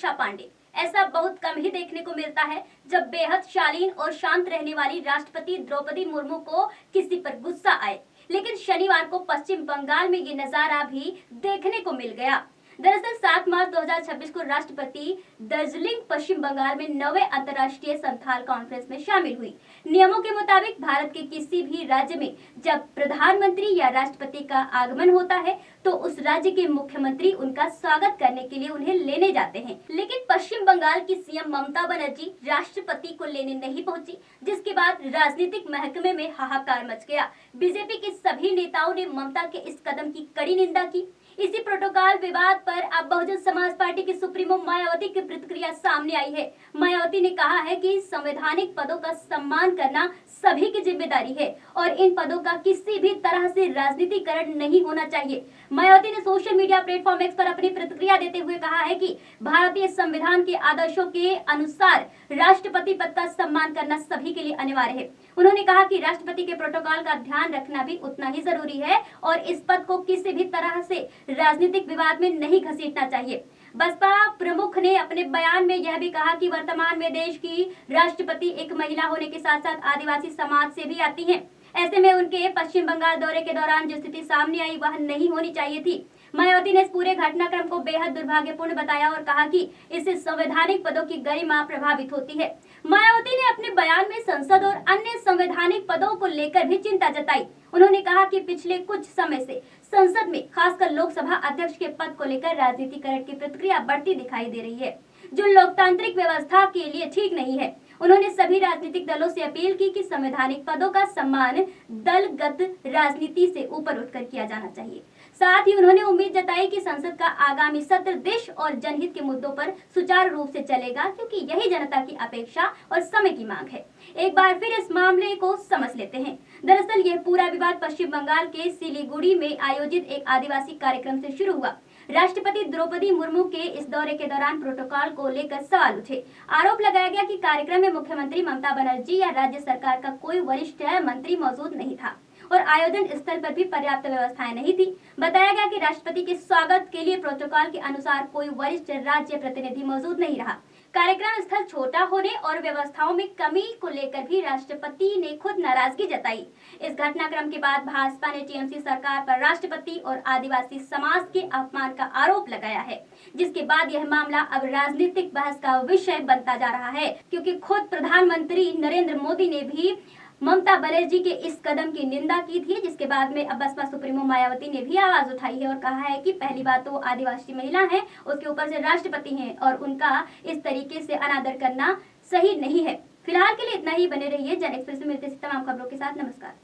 समीक्षा पांडे। ऐसा बहुत कम ही देखने को मिलता है जब बेहद शालीन और शांत रहने वाली राष्ट्रपति द्रौपदी मुर्मू को किसी पर गुस्सा आए, लेकिन शनिवार को पश्चिम बंगाल में ये नजारा भी देखने को मिल गया। दरअसल 7 मार्च 2026 को राष्ट्रपति दार्जिलिंग पश्चिम बंगाल में 9वें अंतर्राष्ट्रीय संथाल कॉन्फ्रेंस में शामिल हुई। नियमों के मुताबिक भारत के किसी भी राज्य में जब प्रधानमंत्री या राष्ट्रपति का आगमन होता है तो उस राज्य के मुख्यमंत्री उनका स्वागत करने के लिए उन्हें लेने जाते हैं, लेकिन पश्चिम बंगाल की सीएम ममता बनर्जी राष्ट्रपति को लेने नहीं पहुंची, जिसके बाद राजनीतिक महकमे में हाहाकार मच गया। बीजेपी के सभी नेताओं ने ममता के इस कदम की कड़ी निंदा की। इसी प्रोटोकॉल विवाद पर अब बहुजन समाज पार्टी की सुप्रीमो मायावती की प्रतिक्रिया सामने आई है। मायावती ने कहा है कि संवैधानिक पदों का सम्मान करना सभी की जिम्मेदारी है और इन पदों का किसी भी तरह से राजनीतिकरण नहीं होना चाहिए। मायावती ने सोशल मीडिया प्लेटफॉर्म एक्स पर अपनी प्रतिक्रिया देते हुए कहा है कि भारतीय संविधान के आदर्शों के अनुसार राष्ट्रपति पद का सम्मान करना सभी के लिए अनिवार्य है। उन्होंने कहा कि राष्ट्रपति के प्रोटोकॉल का ध्यान रखना भी उतना ही जरूरी है और इस पद को किसी भी तरह से राजनीतिक विवाद में नहीं घसीटना चाहिए। बसपा प्रमुख ने अपने बयान में यह भी कहा कि वर्तमान में देश की राष्ट्रपति एक महिला होने के साथ साथ आदिवासी समाज से भी आती हैं। ऐसे में उनके पश्चिम बंगाल दौरे के दौरान जो स्थिति सामने आई वह नहीं होनी चाहिए थी। मायावती ने इस पूरे घटनाक्रम को बेहद दुर्भाग्यपूर्ण बताया और कहा कि इससे संवैधानिक पदों की गरिमा प्रभावित होती है। मायावती ने अपने बयान में संसद और अन्य संवैधानिक पदों को लेकर भी चिंता जताई। उन्होंने कहा कि पिछले कुछ समय से संसद में खासकर लोकसभा अध्यक्ष के पद को लेकर राजनीतिकरण की प्रक्रिया बढ़ती दिखाई दे रही है, जो लोकतांत्रिक व्यवस्था के लिए ठीक नहीं है। उन्होंने सभी राजनीतिक दलों से अपील की कि संवैधानिक पदों का सम्मान दलगत राजनीति से ऊपर उठकर किया जाना चाहिए। साथ ही उन्होंने उम्मीद जताई कि संसद का आगामी सत्र देश और जनहित के मुद्दों पर सुचारू रूप से चलेगा, क्योंकि यही जनता की अपेक्षा और समय की मांग है। एक बार फिर इस मामले को समझ लेते हैं। दरअसल यह पूरा विवाद पश्चिम बंगाल के सिलीगुड़ी में आयोजित एक आदिवासी कार्यक्रम से शुरू हुआ। राष्ट्रपति द्रौपदी मुर्मू के इस दौरे के दौरान प्रोटोकॉल को लेकर सवाल उठे। आरोप लगाया गया कि कार्यक्रम में मुख्यमंत्री ममता बनर्जी या राज्य सरकार का कोई वरिष्ठ मंत्री मौजूद नहीं था और आयोजन स्थल पर भी पर्याप्त व्यवस्थाएं नहीं थी। बताया गया कि राष्ट्रपति के स्वागत के लिए प्रोटोकॉल के अनुसार कोई वरिष्ठ राज्य प्रतिनिधि मौजूद नहीं रहा। कार्यक्रम स्थल छोटा होने और व्यवस्थाओं में कमी को लेकर भी राष्ट्रपति ने खुद नाराजगी जताई। इस घटनाक्रम के बाद भाजपा ने टीएमसी सरकार पर राष्ट्रपति और आदिवासी समाज के अपमान का आरोप लगाया है, जिसके बाद यह मामला अब राजनीतिक बहस का विषय बनता जा रहा है, क्योंकि खुद प्रधानमंत्री नरेंद्र मोदी ने भी ममता बनर्जी के इस कदम की निंदा की थी, जिसके बाद में अब बसपा सुप्रीमो मायावती ने भी आवाज उठाई है और कहा है कि पहली बात तो आदिवासी महिला है, उसके ऊपर से राष्ट्रपति हैं और उनका इस तरीके से अनादर करना सही नहीं है। फिलहाल के लिए इतना ही। बने रहिए जन एक्सप्रेस में मिलते तमाम खबरों के साथ। नमस्कार।